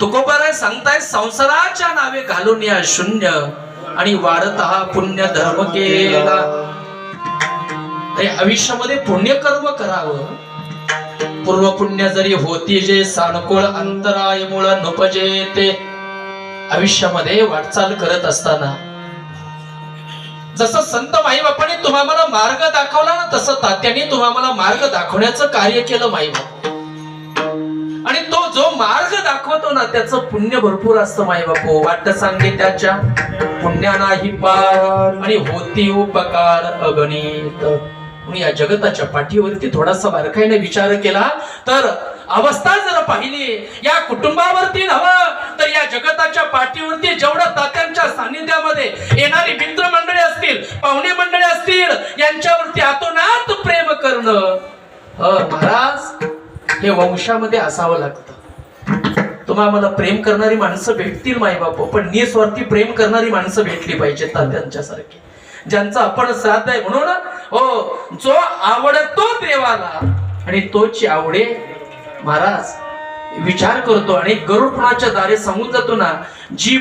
तुकोबाराय सांगताय संसाराच्या नावे घालून या शून्य आणि वाढत हा पुण्य धर्म केला. आयुष्यामध्ये पुण्यकर्म करावं. पूर्व पुण्य जरी होती जे सानुकूळ अंतराय मुळ नुपजे ते. आयुष्यामध्ये वाटचाल करत असताना जसं संत माईबापांनी तुम्हाला मार्ग दाखवला ना, तसं तात्यांनी तुम्हाला मार्ग दाखवण्याचं कार्य केलं माईबाप. आणि तो जो मार्ग दाखवतो ना त्याचं पुण्य भरपूर असतं माईबापू. वाट सांगे त्याच्या पुण्या नाही पार आणि होती उपकार अगणित. या जगताच्या पाठीवरती थोडासा बारकाईने विचार केला तर अवस्था जर पाहिली या कुटुंबावरती नव्हे तर या जगताच्या पाठीवरती जेवढं तात्यांच्या सानिध्यामध्ये येणारी मित्र मंडळी असतील, पाहुणे मंडळी असतील, यांच्यावरती आतोनात प्रेम करणं महाराज हे वंशामध्ये असावं लागतं. तुम्हाला प्रेम करणारी माणसं भेटतील माईबाप, पण निस्वार्थी प्रेम करणारी माणसं भेटली पाहिजेत तात्यांच्या सारखी, ज्यांचं आपण श्राद्ध आहे म्हणून हो जो आवडतो देवाला आणि तोच आवडे. महाराज विचार करतो आणि गरुड पुराणाच्या दारे सांगून जातो ना, जी